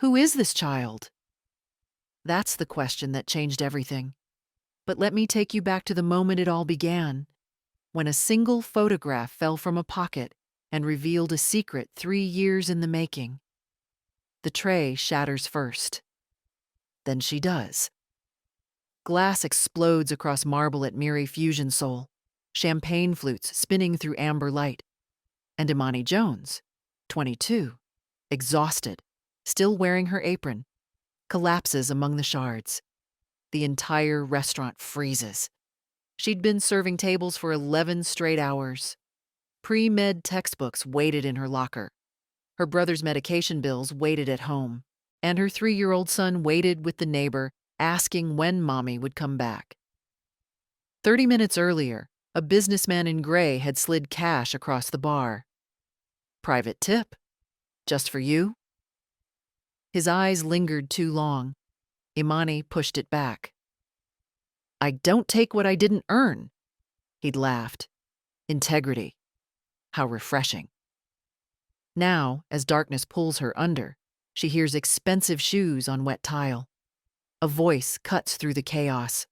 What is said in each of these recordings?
Who is this child? That's the question that changed everything. But let me take you back to the moment it all began, when a single photograph fell from a pocket and revealed a secret 3 years in the making. The tray shatters first. Then she does. Glass explodes across marble at Miri Fusion Soul, champagne flutes spinning through amber light. And Imani Jones, 22, exhausted, still wearing her apron, collapses among the shards. The entire restaurant freezes. She'd been serving tables for 11 straight hours. Pre-med textbooks waited in her locker. Her brother's medication bills waited at home. And her 3-year-old son waited with the neighbor, asking when Mommy would come back. 30 minutes earlier, a businessman in gray had slid cash across the bar. Private tip. Just for you? His eyes lingered too long. Imani pushed it back. I don't take what I didn't earn. He'd laughed. Integrity. How refreshing. Now, as darkness pulls her under, she hears expensive shoes on wet tile. A voice cuts through the chaos.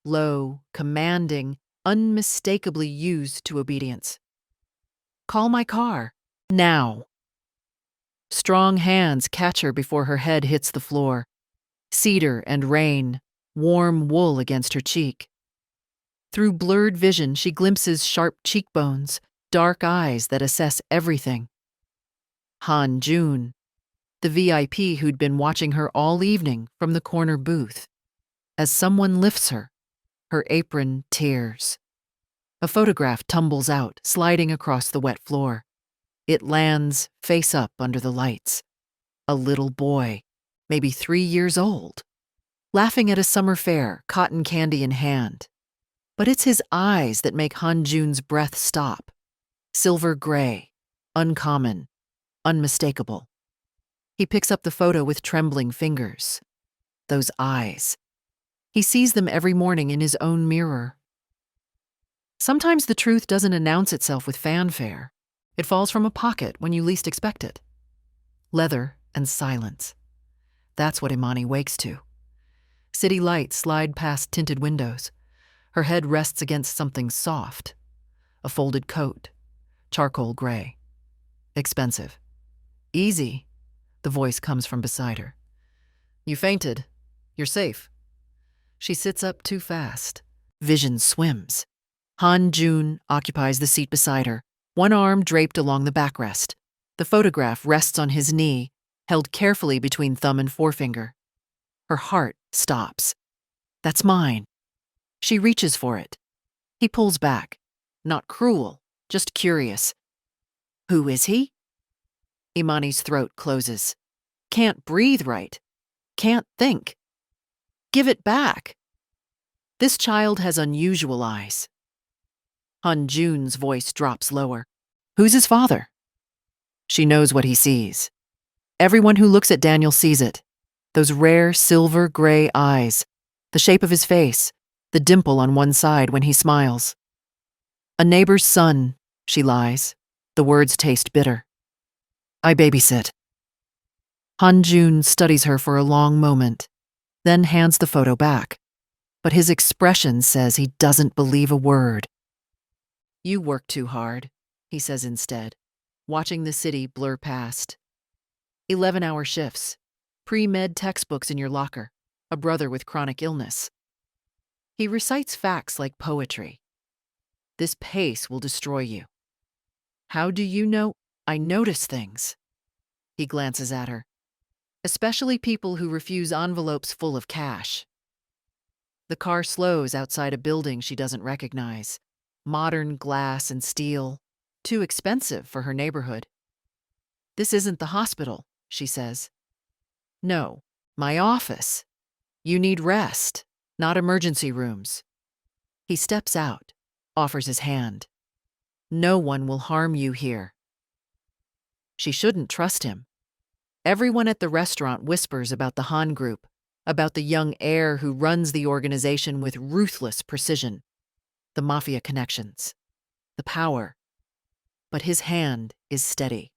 Low, commanding, unmistakably used to obedience. Call my car. Now. Strong hands catch her before her head hits the floor. Cedar and rain, warm wool against her cheek. Through blurred vision, she glimpses sharp cheekbones, dark eyes that assess everything. Han Jun, the VIP who'd been watching her all evening from the corner booth. As someone lifts her, her apron tears. A photograph tumbles out, sliding across the wet floor. It lands face up under the lights. A little boy, maybe 3 years old, laughing at a summer fair, cotton candy in hand. But it's his eyes that make Han Jun's breath stop. Silver gray, uncommon, unmistakable. He picks up the photo with trembling fingers. Those eyes. He sees them every morning in his own mirror. Sometimes the truth doesn't announce itself with fanfare. It falls from a pocket when you least expect it. Leather and silence. That's what Imani wakes to. City lights slide past tinted windows. Her head rests against something soft. A folded coat. Charcoal gray. Expensive. Easy. The voice comes from beside her. You fainted. You're safe. She sits up too fast. Vision swims. Han Jun occupies the seat beside her, one arm draped along the backrest. The photograph rests on his knee, held carefully between thumb and forefinger. Her heart stops. That's mine. She reaches for it. He pulls back. Not cruel, just curious. Who is he? Imani's throat closes. Can't breathe right. Can't think. Give it back. This child has unusual eyes. Han Jun's voice drops lower. Who's his father? She knows what he sees. Everyone who looks at Daniel sees it. Those rare silver gray eyes, the shape of his face, the dimple on one side when he smiles. A neighbor's son, she lies. The words taste bitter. I babysit. Han Jun studies her for a long moment, then hands the photo back. But his expression says he doesn't believe a word. You work too hard, he says instead, watching the city blur past. 11-hour shifts, pre-med textbooks in your locker, a brother with chronic illness. He recites facts like poetry. This pace will destroy you. How do you know? I notice things. He glances at her. Especially people who refuse envelopes full of cash. The car slows outside a building she doesn't recognize. Modern glass and steel. Too expensive for her neighborhood. This isn't the hospital, she says. No, my office. You need rest, not emergency rooms. He steps out, offers his hand. No one will harm you here. She shouldn't trust him. Everyone at the restaurant whispers about the Han Group, about the young heir who runs the organization with ruthless precision. The mafia connections, the power. But his hand is steady.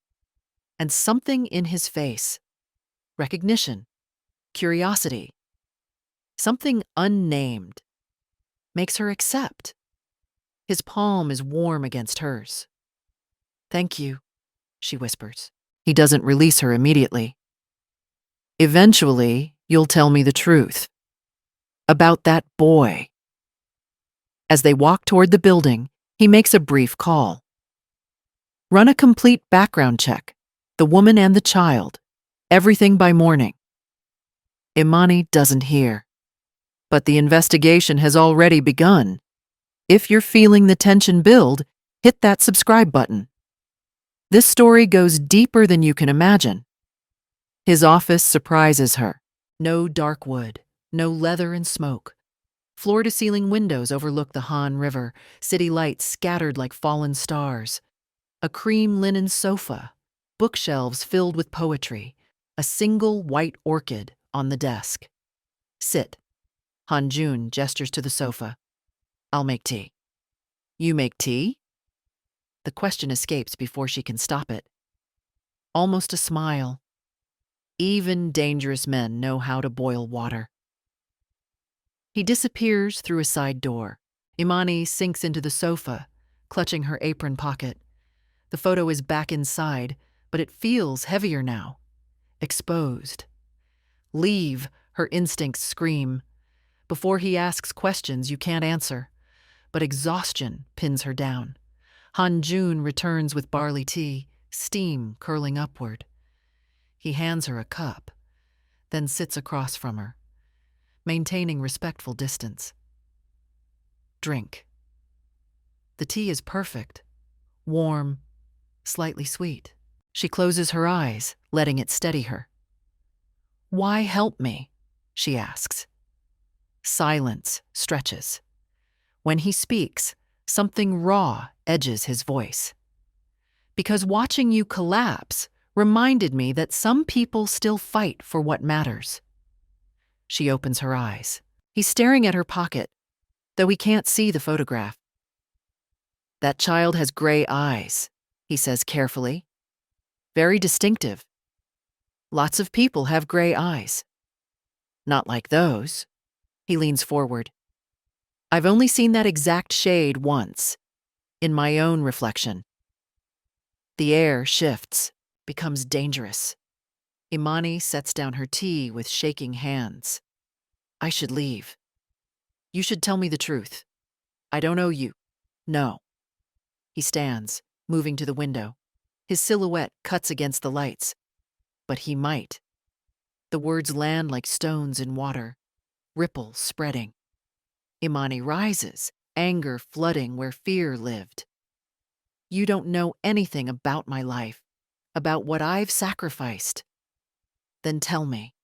And something in his face, recognition, curiosity. Something unnamed makes her accept. His palm is warm against hers. "Thank you," she whispers. He doesn't release her immediately. "Eventually, you'll tell me the truth. About that boy." As they walk toward the building, he makes a brief call. "Run a complete background check. The woman and the child. Everything by morning." Imani doesn't hear. But the investigation has already begun. If you're feeling the tension build, hit that subscribe button. This story goes deeper than you can imagine. His office surprises her. No dark wood, no leather and smoke. Floor-to-ceiling windows overlook the Han River, city lights scattered like fallen stars. A cream linen sofa, bookshelves filled with poetry, a single white orchid on the desk. "Sit." Han Jun gestures to the sofa. "I'll make tea." "You make tea?" The question escapes before she can stop it. Almost a smile. Even dangerous men know how to boil water. He disappears through a side door. Imani sinks into the sofa, clutching her apron pocket. The photo is back inside, but it feels heavier now. Exposed. "Leave," her instincts scream. Before he asks questions you can't answer, but exhaustion pins her down. Han Jun returns with barley tea, steam curling upward. He hands her a cup, then sits across from her, maintaining respectful distance. "Drink." The tea is perfect, warm, slightly sweet. She closes her eyes, letting it steady her. "Why help me?" she asks. Silence stretches. When he speaks, something raw edges his voice. "Because watching you collapse reminded me that some people still fight for what matters." She opens her eyes. He's staring at her pocket, though he can't see the photograph. "That child has gray eyes," he says carefully. "Very distinctive. Lots of people have gray eyes. Not like those." He leans forward. "I've only seen that exact shade once, in my own reflection." The air shifts, becomes dangerous. Imani sets down her tea with shaking hands. "I should leave. You should tell me the truth. I don't owe you." "No." He stands, moving to the window. His silhouette cuts against the lights. "But he might." The words land like stones in water, ripples spreading. Imani rises, anger flooding where fear lived. "You don't know anything about my life, about what I've sacrificed." "Then tell me."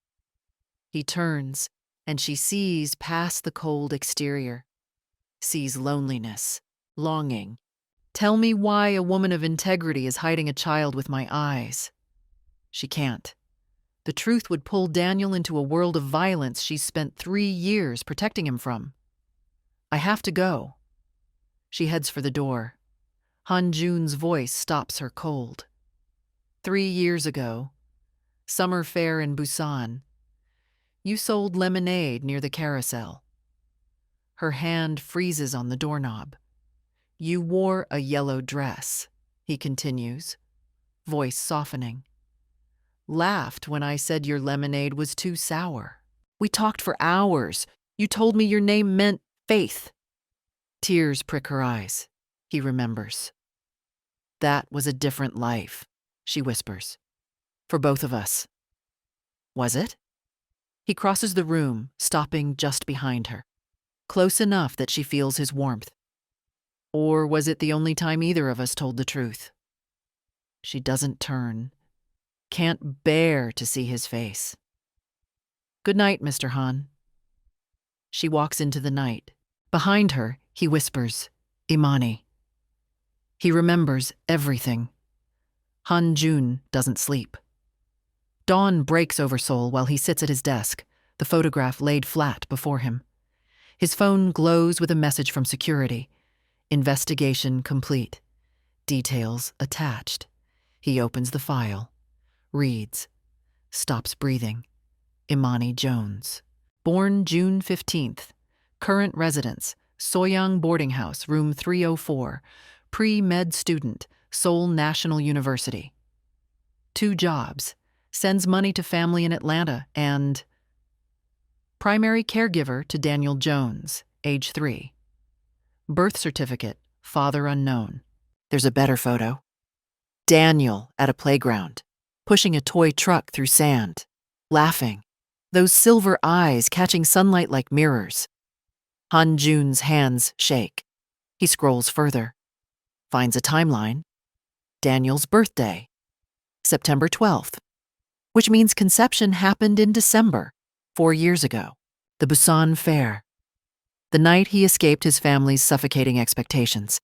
He turns, and she sees past the cold exterior, sees loneliness, longing. "Tell me why a woman of integrity is hiding a child with my eyes." She can't. The truth would pull Daniel into a world of violence she's spent 3 years protecting him from. "I have to go." She heads for the door. Han Jun's voice stops her cold. 3 years ago, summer fair in Busan, you sold lemonade near the carousel. Her hand freezes on the doorknob. "You wore a yellow dress," he continues, voice softening. "Laughed when I said your lemonade was too sour. We talked for hours. You told me your name meant faith." Tears prick her eyes. He remembers. "That was a different life," she whispers. "For both of us." "Was it?" He crosses the room, stopping just behind her, close enough that she feels his warmth. "Or was it the only time either of us told the truth?" She doesn't turn, can't bear to see his face. "Good night, Mr. Han." She walks into the night. Behind her, he whispers, "Imani." He remembers everything. Han Jun doesn't sleep. Dawn breaks over Seoul while he sits at his desk, the photograph laid flat before him. His phone glows with a message from security. Investigation complete. Details attached. He opens the file, reads. Stops breathing. Imani Jones. Born June 15th. Current residence, Soyoung Boarding House, room 304. Pre-med student, Seoul National University. 2 jobs. Sends money to family in Atlanta and primary caregiver to Daniel Jones, age 3. Birth certificate, father unknown. There's a better photo. Daniel at a playground, pushing a toy truck through sand, laughing, those silver eyes catching sunlight like mirrors. Han Jun's hands shake. He scrolls further, finds a timeline. Daniel's birthday, September 12th, which means conception happened in December, 4 years ago. The Busan Fair. The night he escaped his family's suffocating expectations.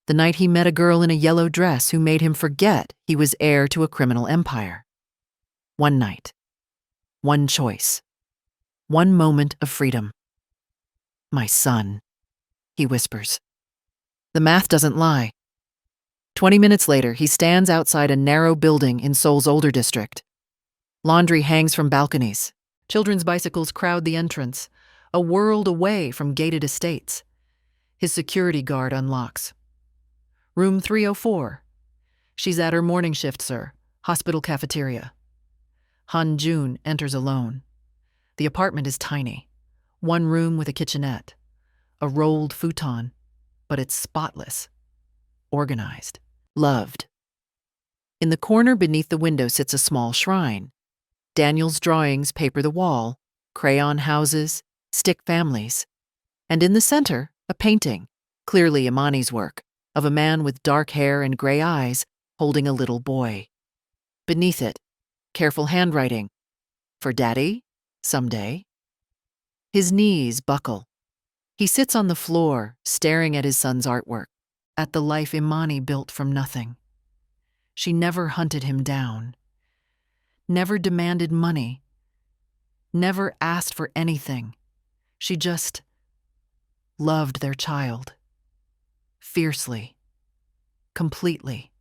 The night he met a girl in a yellow dress who made him forget he was heir to a criminal empire. One night. One choice. One moment of freedom. My son, he whispers. The math doesn't lie. 20 minutes later, he stands outside a narrow building in Seoul's older district. Laundry hangs from balconies. Children's bicycles crowd the entrance, a world away from gated estates. His security guard unlocks. Room 304. She's at her morning shift, sir. Hospital cafeteria. Han Jun enters alone. The apartment is tiny. 1 room with a kitchenette. A rolled futon, but it's spotless. Organized. Loved. In the corner beneath the window sits a small shrine. Daniel's drawings paper the wall, crayon houses, stick families. And in the center, a painting, clearly Imani's work, of a man with dark hair and gray eyes holding a little boy. Beneath it, careful handwriting. For Daddy, someday. His knees buckle. He sits on the floor, staring at his son's artwork, at the life Imani built from nothing. She never hunted him down. Never demanded money. Never asked for anything. She just loved their child. Fiercely. Completely.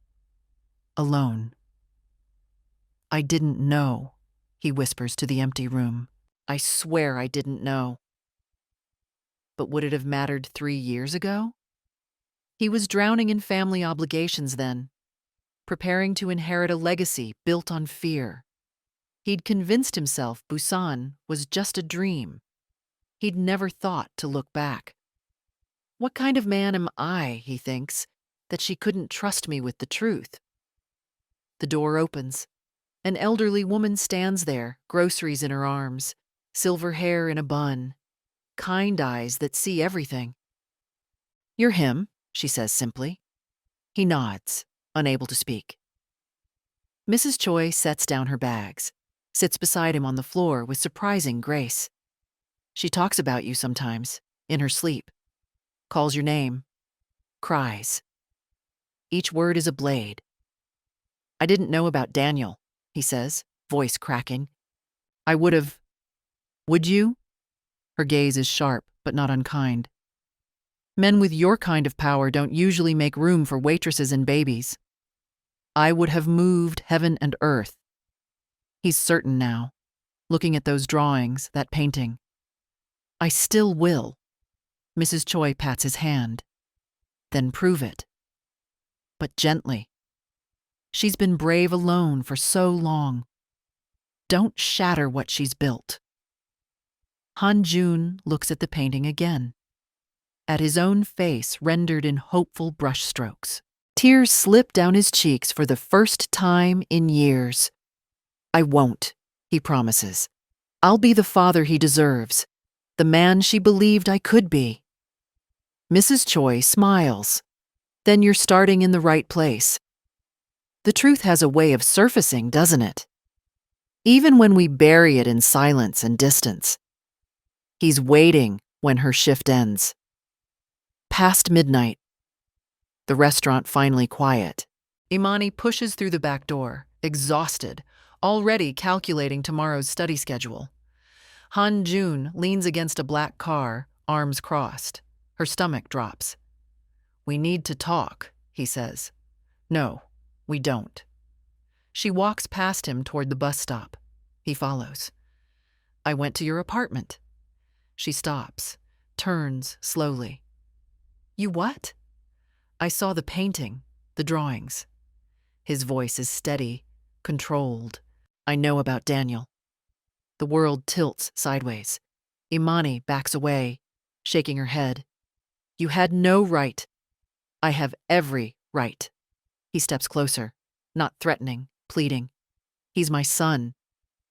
Alone. I didn't know, he whispers to the empty room. I swear I didn't know. But would it have mattered 3 years ago? He was drowning in family obligations then, preparing to inherit a legacy built on fear. He'd convinced himself Busan was just a dream. He'd never thought to look back. What kind of man am I, he thinks, that she couldn't trust me with the truth? The door opens. An elderly woman stands there, groceries in her arms, silver hair in a bun, kind eyes that see everything. You're him, she says simply. He nods, unable to speak. Mrs. Choi sets down her bags, sits beside him on the floor with surprising grace. She talks about you sometimes, in her sleep, calls your name, cries. Each word is a blade. I didn't know about Daniel, he says, voice cracking. I would have. Would you? Her gaze is sharp, but not unkind. Men with your kind of power don't usually make room for waitresses and babies. I would have moved heaven and earth. He's certain now, looking at those drawings, that painting. I still will. Mrs. Choi pats his hand. Then prove it. But gently. She's been brave alone for so long. Don't shatter what she's built. Han Jun looks at the painting again. At his own face rendered in hopeful brushstrokes. Tears slip down his cheeks for the first time in years. I won't, he promises. I'll be the father he deserves, the man she believed I could be. Mrs. Choi smiles. Then you're starting in the right place. The truth has a way of surfacing, doesn't it? Even when we bury it in silence and distance. He's waiting when her shift ends. Past midnight. The restaurant finally quiet. Imani pushes through the back door, exhausted, already calculating tomorrow's study schedule. Han Jun leans against a black car, arms crossed. Her stomach drops. We need to talk, he says. No, we don't. She walks past him toward the bus stop. He follows. I went to your apartment. She stops, turns slowly. You what? I saw the painting, the drawings. His voice is steady, controlled. I know about Daniel. The world tilts sideways. Imani backs away, shaking her head. You had no right. I have every right. He steps closer, not threatening, pleading. He's my son.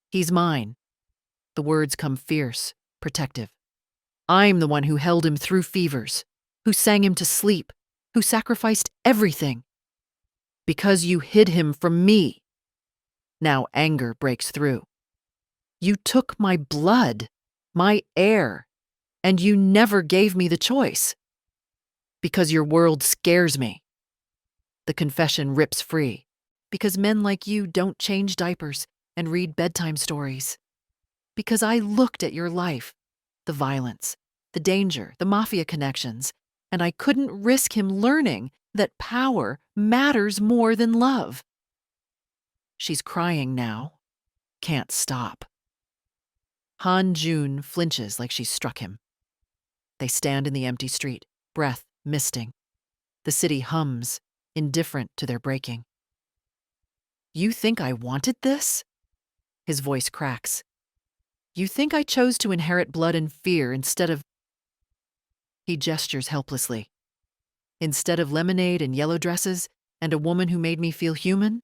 He's mine. The words come fierce, protective. I'm the one who held him through fevers, who sang him to sleep, who sacrificed everything. Because you hid him from me. Now anger breaks through. You took my blood, my air, and you never gave me the choice. Because your world scares me. The confession rips free. Because men like you don't change diapers and read bedtime stories. Because I looked at your life, the violence, the danger, the mafia connections, and I couldn't risk him learning that power matters more than love. She's crying now. Can't stop. Han Jun flinches like she's struck him. They stand in the empty street, breath misting. The city hums, indifferent to their breaking. You think I wanted this? His voice cracks. You think I chose to inherit blood and fear instead of... He gestures helplessly. Instead of lemonade and yellow dresses and a woman who made me feel human?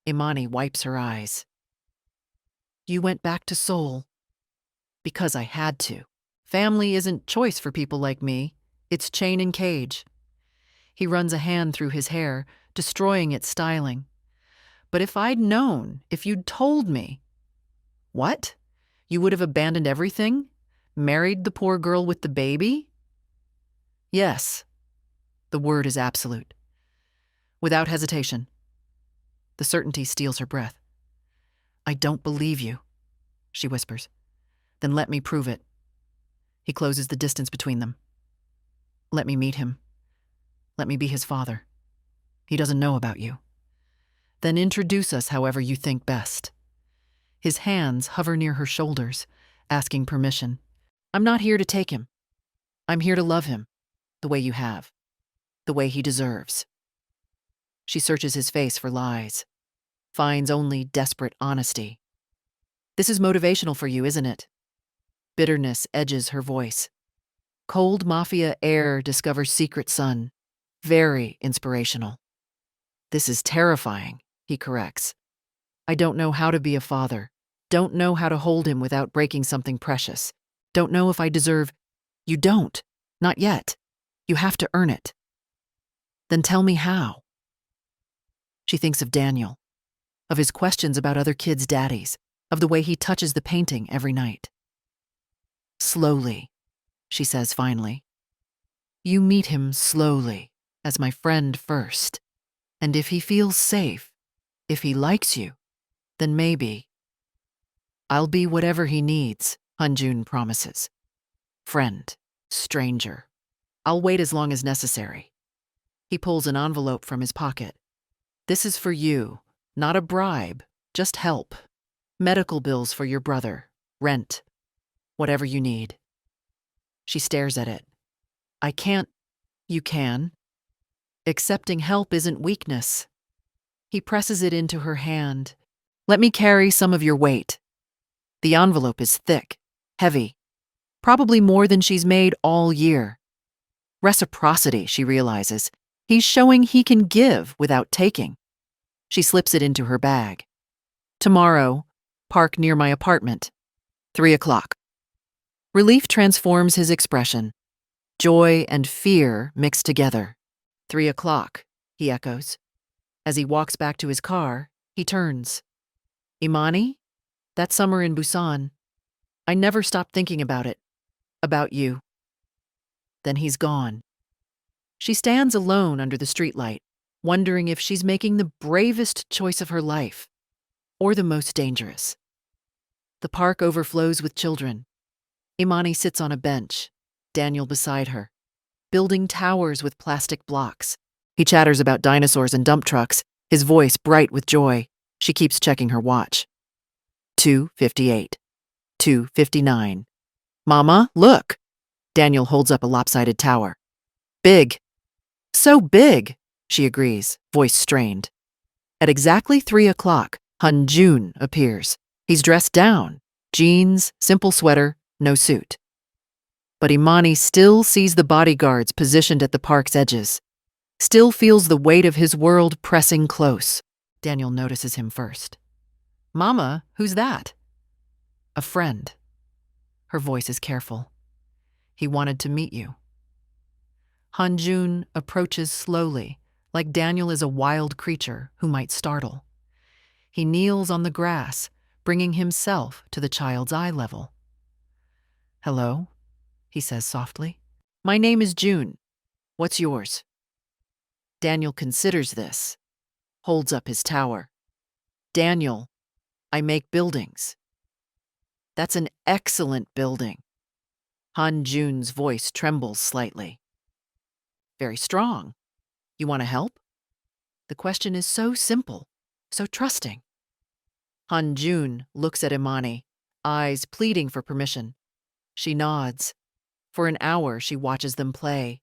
Imani wipes her eyes. You went back to Seoul. Because I had to. Family isn't choice for people like me. It's chain and cage. He runs a hand through his hair, destroying its styling. But if I'd known, if you'd told me... What? You would have abandoned everything? Married the poor girl with the baby? Yes. The word is absolute. Without hesitation. The certainty steals her breath. I don't believe you, she whispers. Then let me prove it. He closes the distance between them. Let me meet him. Let me be his father. He doesn't know about you. Then introduce us however you think best. His hands hover near her shoulders, asking permission. I'm not here to take him. I'm here to love him, the way you have, the way he deserves. She searches his face for lies, finds only desperate honesty. This is motivational for you, isn't it? Bitterness edges her voice. Cold mafia air discovers secret sun. Very inspirational. This is terrifying, he corrects. I don't know how to be a father. Don't know how to hold him without breaking something precious. Don't know if I deserve... You don't. Not yet. You have to earn it. Then tell me how. She thinks of Daniel, of his questions about other kids' daddies, of the way he touches the painting every night. Slowly, she says finally. You meet him slowly, as my friend first. And if he feels safe, if he likes you, then maybe. I'll be whatever he needs, Hanjun promises. Friend, stranger. I'll wait as long as necessary. He pulls an envelope from his pocket. This is for you, not a bribe, just help. Medical bills for your brother, rent, whatever you need. She stares at it. I can't. You can. Accepting help isn't weakness. He presses it into her hand. Let me carry some of your weight. The envelope is thick, heavy, probably more than she's made all year. Reciprocity, she realizes. He's showing he can give without taking. She slips it into her bag. Tomorrow, park near my apartment. 3:00. Relief transforms his expression. Joy and fear mix together. 3:00, he echoes. As he walks back to his car, he turns. Imani? That summer in Busan. I never stopped thinking about it. About you. Then he's gone. She stands alone under the streetlight, wondering if she's making the bravest choice of her life, or the most dangerous. The park overflows with children. Imani sits on a bench, Daniel beside her, building towers with plastic blocks. He chatters about dinosaurs and dump trucks, his voice bright with joy. She keeps checking her watch. 2:58. 2:59. Mama, look! Daniel holds up a lopsided tower. Big. So big, she agrees, voice strained. At exactly 3 o'clock, Han Jun appears. He's dressed down. Jeans, simple sweater, no suit. But Imani still sees the bodyguards positioned at the park's edges. Still feels the weight of his world pressing close. Daniel notices him first. Mama, who's that? A friend. Her voice is careful. He wanted to meet you. Han Jun approaches slowly, like Daniel is a wild creature who might startle. He kneels on the grass, bringing himself to the child's eye level. Hello, he says softly. My name is June. What's yours? Daniel considers this, holds up his tower. Daniel, I make buildings. That's an excellent building. Han Jun's voice trembles slightly. Very strong. You want to help? The question is so simple, so trusting. Han Jun looks at Imani, eyes pleading for permission. She nods. For an hour, she watches them play.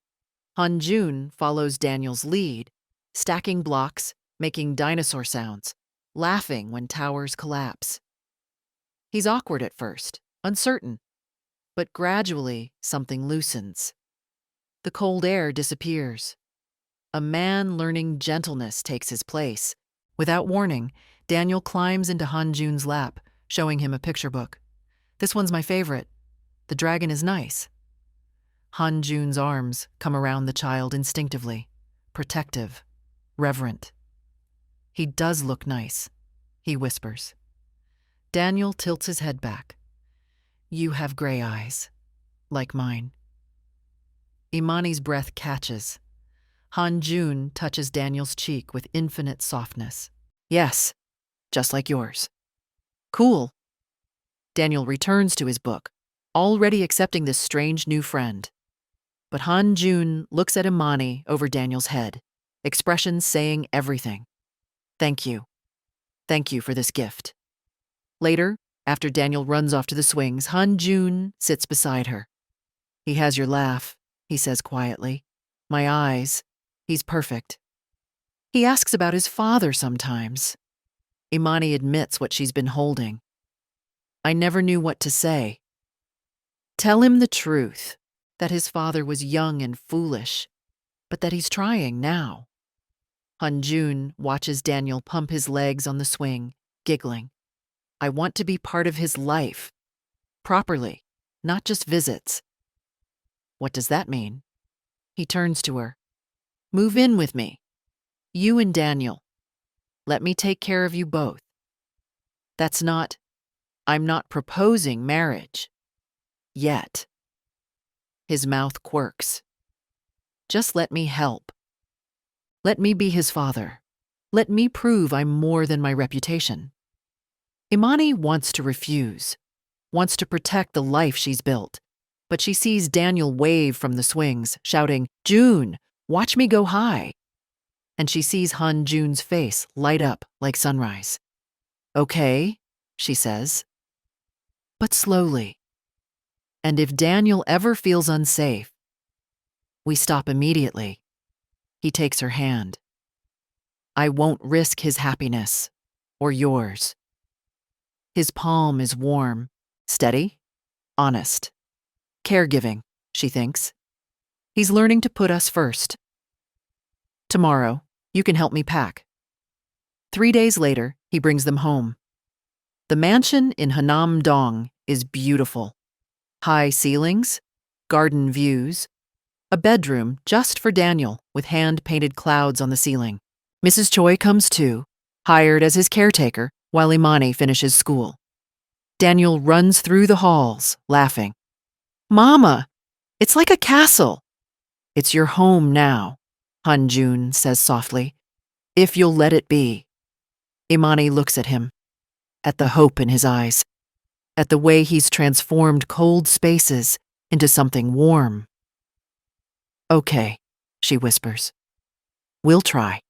Han Jun follows Daniel's lead, stacking blocks, making dinosaur sounds, laughing when towers collapse. He's awkward at first, uncertain, but gradually something loosens. The cold air disappears. A man learning gentleness takes his place. Without warning, Daniel climbs into Han Jun's lap, showing him a picture book. This one's my favorite. The dragon is nice. Han Jun's arms come around the child instinctively, protective, reverent. He does look nice, he whispers. Daniel tilts his head back. You have gray eyes, like mine. Imani's breath catches. Han Jun touches Daniel's cheek with infinite softness. Yes, just like yours. Cool. Daniel returns to his book, already accepting this strange new friend. But Han Jun looks at Imani over Daniel's head, expressions saying everything. Thank you. Thank you for this gift. Later, after Daniel runs off to the swings, Han Jun sits beside her. He has your laugh, he says quietly. My eyes. He's perfect. He asks about his father sometimes. Imani admits what she's been holding. I never knew what to say. Tell him the truth, that his father was young and foolish, but that he's trying now. Han Jun watches Daniel pump his legs on the swing, giggling. I want to be part of his life. Properly, not just visits. What does that mean? He turns to her. Move in with me. You and Daniel. Let me take care of you both. I'm not proposing marriage. Yet. His mouth quirks. Just let me help. Let me be his father. Let me prove I'm more than my reputation. Imani wants to refuse, wants to protect the life she's built, but she sees Daniel wave from the swings, shouting, June, watch me go high. And she sees Han Jun's face light up like sunrise. Okay, she says. But slowly. And if Daniel ever feels unsafe, we stop immediately. He takes her hand. I won't risk his happiness, or yours. His palm is warm, steady, honest. Caregiving, she thinks. He's learning to put us first. Tomorrow, you can help me pack. 3 days later, he brings them home. The mansion in Hanam Dong is beautiful. High ceilings, garden views, a bedroom just for Daniel with hand-painted clouds on the ceiling. Mrs. Choi comes too, hired as his caretaker while Imani finishes school. Daniel runs through the halls, laughing. Mama, it's like a castle. It's your home now, Han Jun says softly, if you'll let it be. Imani looks at him, at the hope in his eyes, at the way he's transformed cold spaces into something warm. Okay, she whispers. We'll try.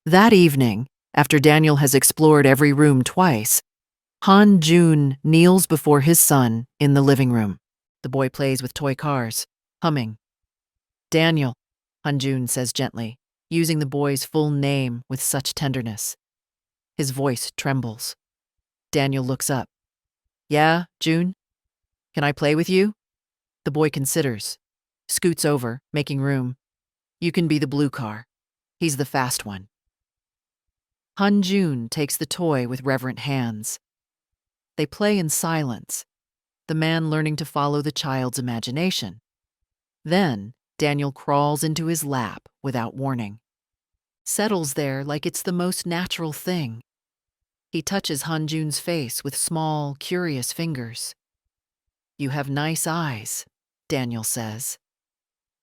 That evening, after Daniel has explored every room twice, Han Jun kneels before his son in the living room. The boy plays with toy cars, humming. Daniel, Han Jun says gently, using the boy's full name with such tenderness. His voice trembles. Daniel looks up. Yeah, Jun? Can I play with you? The boy considers, scoots over, making room. You can be the blue car. He's the fast one. Han Jun takes the toy with reverent hands. They play in silence, the man learning to follow the child's imagination. Then, Daniel crawls into his lap without warning. Settles there like it's the most natural thing. He touches Han Jun's face with small, curious fingers. You have nice eyes, Daniel says.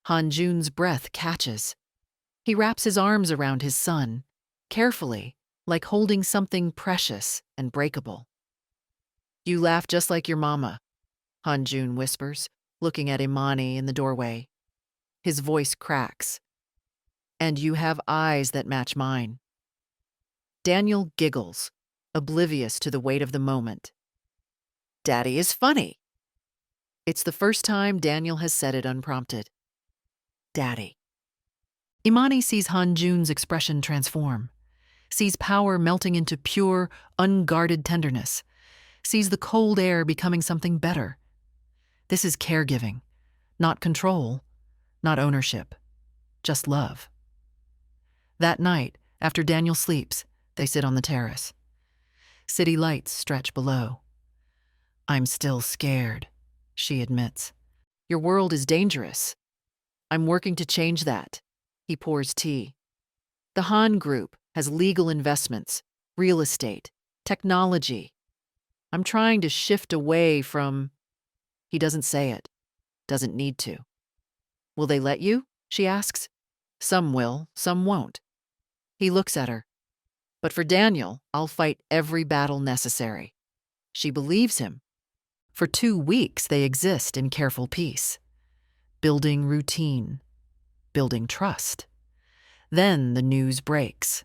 Han Jun's breath catches. He wraps his arms around his son, carefully, like holding something precious and breakable. You laugh just like your mama, Han Jun whispers, looking at Imani in the doorway. His voice cracks. And you have eyes that match mine. Daniel giggles, oblivious to the weight of the moment. Daddy is funny. It's the first time Daniel has said it unprompted. Daddy. Imani sees Han Jun's expression transform, sees power melting into pure, unguarded tenderness, sees the cold air becoming something better. This is caregiving, not control, not ownership, just love. That night, after Daniel sleeps, they sit on the terrace. City lights stretch below. I'm still scared, she admits. Your world is dangerous. I'm working to change that. He pours tea. The Han Group has legal investments, real estate, technology. I'm trying to shift away from... He doesn't say it, doesn't need to. Will they let you? She asks. Some will, some won't. He looks at her. But for Daniel, I'll fight every battle necessary. She believes him. For 2 weeks, they exist in careful peace, building routine, building trust. Then the news breaks.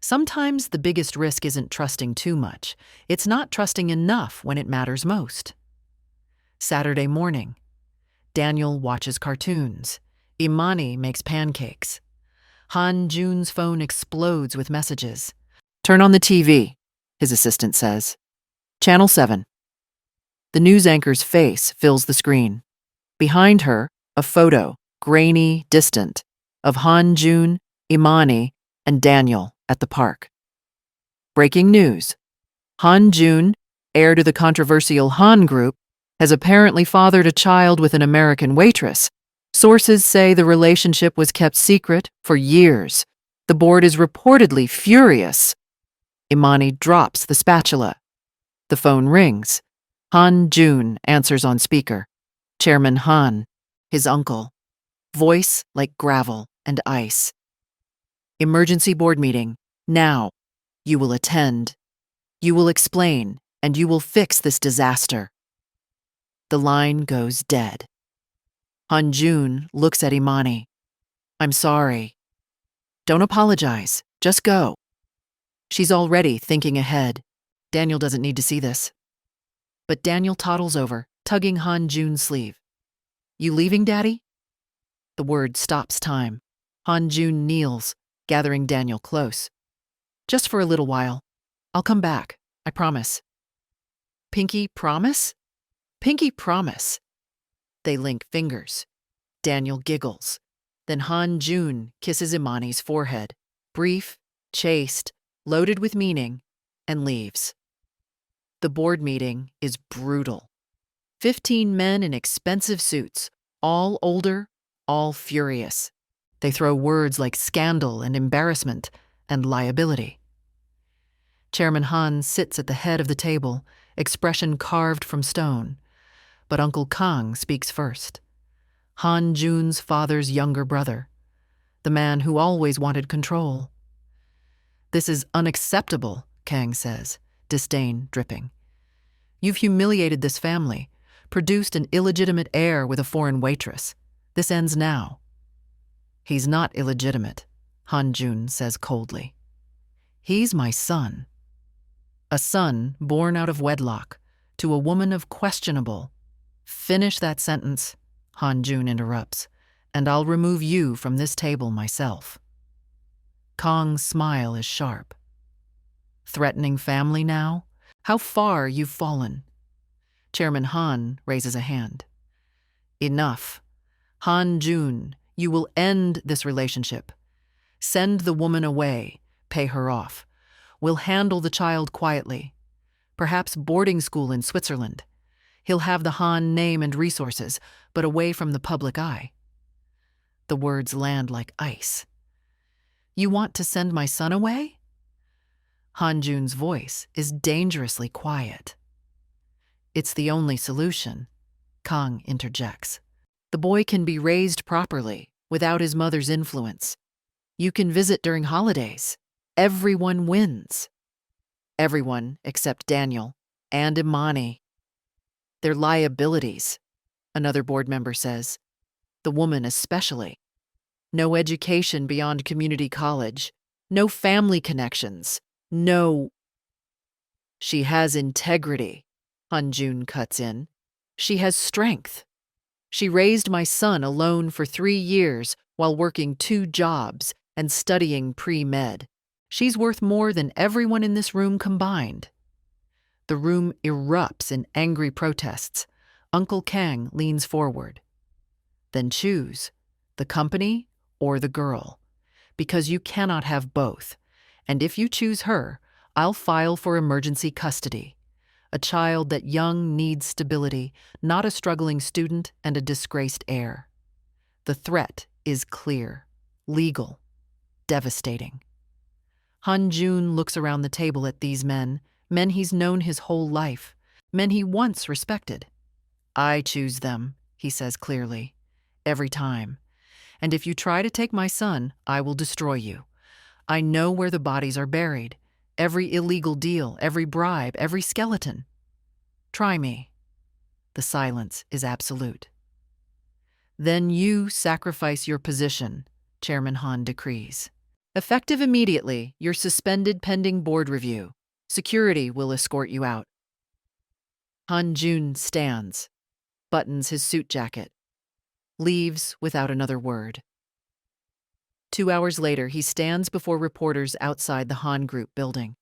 Sometimes the biggest risk isn't trusting too much. It's not trusting enough when it matters most. Saturday morning. Daniel watches cartoons. Imani makes pancakes. Han Jun's phone explodes with messages. Turn on the TV, his assistant says. Channel 7. The news anchor's face fills the screen. Behind her, a photo, grainy, distant, of Han Jun, Imani, and Daniel at the park. Breaking news. Han Jun, heir to the controversial Han Group, has apparently fathered a child with an American waitress. Sources say the relationship was kept secret for years. The board is reportedly furious. Imani drops the spatula. The phone rings. Han Jun answers on speaker. Chairman Han, his uncle. Voice like gravel and ice. Emergency board meeting. Now. You will attend. You will explain, and you will fix this disaster. The line goes dead. Han Jun looks at Imani. I'm sorry. Don't apologize. Just go. She's already thinking ahead. Daniel doesn't need to see this. But Daniel toddles over, tugging Han Jun's sleeve. You leaving, Daddy? The word stops time. Han Jun kneels, gathering Daniel close. Just for a little while. I'll come back. I promise. Pinky promise? Pinky promise. They link fingers. Daniel giggles. Then Han Jun kisses Imani's forehead, brief, chaste, loaded with meaning, and leaves. The board meeting is brutal. 15 men in expensive suits, all older, all furious. They throw words like scandal and embarrassment and liability. Chairman Han sits at the head of the table, expression carved from stone. But Uncle Kang speaks first. Han Jun's father's younger brother, the man who always wanted control. This is unacceptable, Kang says, disdain dripping. You've humiliated this family, produced an illegitimate heir with a foreign waitress. This ends now. He's not illegitimate, Han Jun says coldly. He's my son. A son born out of wedlock to a woman of questionable. Finish that sentence, Han Jun interrupts, and I'll remove you from this table myself. Kong's smile is sharp. Threatening family now? How far you've fallen. Chairman Han raises a hand. Enough. Han Jun, you will end this relationship. Send the woman away, pay her off. We'll handle the child quietly. Perhaps boarding school in Switzerland. He'll have the Han name and resources, but away from the public eye. The words land like ice. You want to send my son away? Han Jun's voice is dangerously quiet. It's the only solution, Kong interjects. The boy can be raised properly, without his mother's influence. You can visit during holidays. Everyone wins. Everyone except Daniel and Imani. They're liabilities, another board member says. The woman especially. No education beyond community college. No family connections. No. She has integrity, Han Jun cuts in. She has strength. She raised my son alone for 3 years while working 2 jobs and studying pre-med. She's worth more than everyone in this room combined. The room erupts in angry protests. Uncle Kang leans forward. Then choose, the company or the girl, because you cannot have both. And if you choose her, I'll file for emergency custody. A child that young needs stability, not a struggling student and a disgraced heir. The threat is clear, legal, devastating. Han Jun looks around the table at these men he's known his whole life, men he once respected. I choose them, he says clearly, every time. And if you try to take my son, I will destroy you. I know where the bodies are buried, every illegal deal, every bribe, every skeleton. Try me. The silence is absolute. Then you sacrifice your position, Chairman Han decrees. Effective immediately, you're suspended pending board review. Security will escort you out. Han Jun stands, buttons his suit jacket, leaves without another word. 2 hours later, he stands before reporters outside the Han Group building.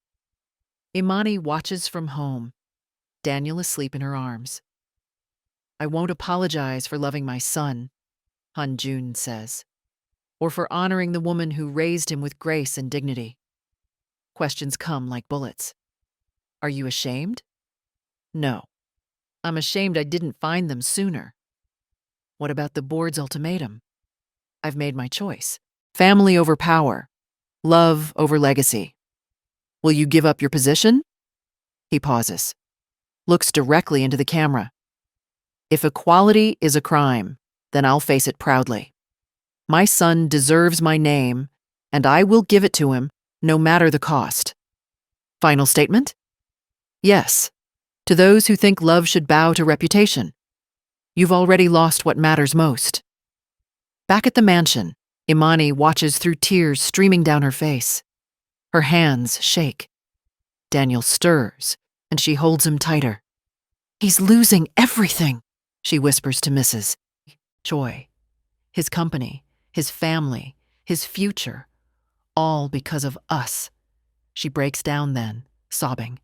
Imani watches from home, Daniel asleep in her arms. I won't apologize for loving my son, Han Jun says, or for honoring the woman who raised him with grace and dignity. Questions come like bullets. Are you ashamed? No. I'm ashamed I didn't find them sooner. What about the board's ultimatum? I've made my choice. Family over power. Love over legacy. Will you give up your position? He pauses, looks directly into the camera. If equality is a crime, then I'll face it proudly. My son deserves my name, and I will give it to him, no matter the cost. Final statement? Yes. To those who think love should bow to reputation. You've already lost what matters most. Back at the mansion, Imani watches through tears streaming down her face. Her hands shake. Daniel stirs, and she holds him tighter. He's losing everything, she whispers to Mrs. Choi. His company, his family, his future, all because of us. She breaks down then, sobbing.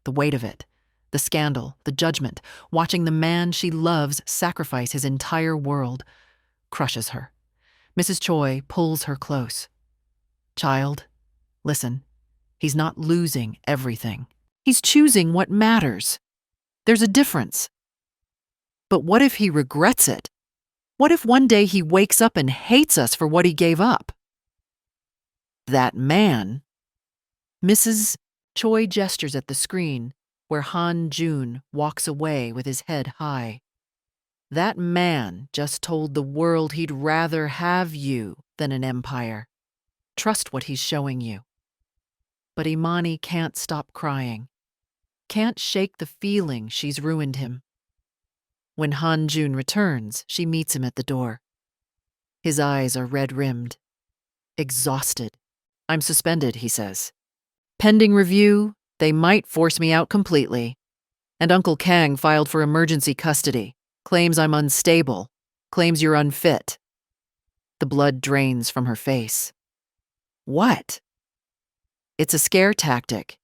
The weight of it, the scandal, the judgment, watching the man she loves sacrifice his entire world, crushes her. Mrs. Choi pulls her close. Child, listen, he's not losing everything. He's choosing what matters. There's a difference. But what if he regrets it? What if one day he wakes up and hates us for what he gave up? That man. Mrs. Choi gestures at the screen where Han Jun walks away with his head high. That man just told the world he'd rather have you than an empire. Trust what he's showing you. But Imani can't stop crying. Can't shake the feeling she's ruined him. When Han Jun returns, she meets him at the door. His eyes are red-rimmed. Exhausted. I'm suspended, he says. Pending review, They might force me out completely. And Uncle Kang filed for emergency custody, claims I'm unstable, claims you're unfit. The blood drains from her face. What? It's a scare tactic.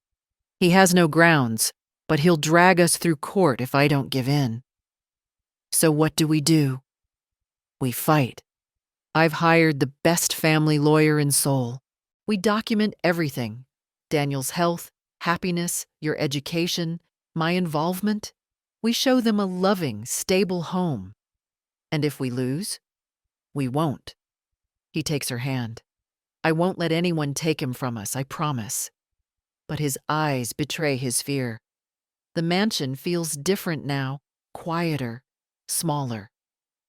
He has no grounds, but he'll drag us through court if I don't give in. So what do? We fight. I've hired the best family lawyer in Seoul. We document everything: Daniel's health, happiness, your education, my involvement. We show them a loving, stable home. And if we lose, we won't. He takes her hand. I won't let anyone take him from us, I promise. But his eyes betray his fear. The mansion feels different now, quieter, smaller.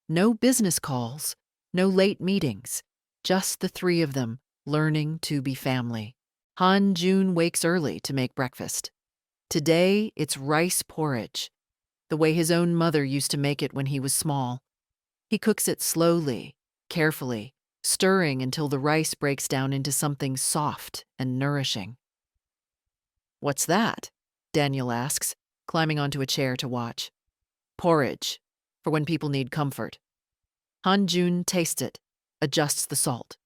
No business calls, no late meetings, just the three of them, learning to be family. Han Jun wakes early to make breakfast. Today, it's rice porridge, the way his own mother used to make it when he was small. He cooks it slowly, carefully, stirring until the rice breaks down into something soft and nourishing. What's that? Daniel asks, climbing onto a chair to watch. Porridge, for when people need comfort. Han Jun tastes it, adjusts the salt.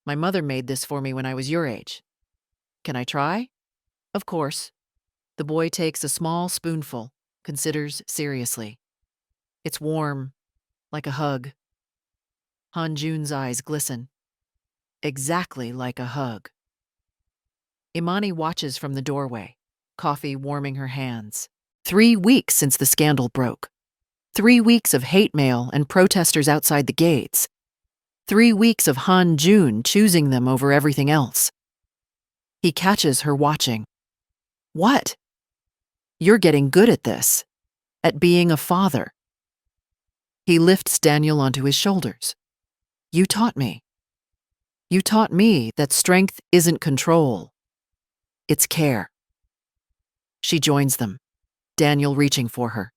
My mother made this for me when I was your age. Can I try? Of course. The boy takes a small spoonful, considers seriously. It's warm, like a hug. Han Jun's eyes glisten. Exactly like a hug. Imani watches from the doorway, coffee warming her hands. 3 weeks since the scandal broke. 3 weeks of hate mail and protesters outside the gates. 3 weeks of Han Jun choosing them over everything else. He catches her watching. What? You're getting good at this, at being a father. He lifts Daniel onto his shoulders. You taught me. You taught me that strength isn't control. It's care. She joins them, Daniel reaching for her.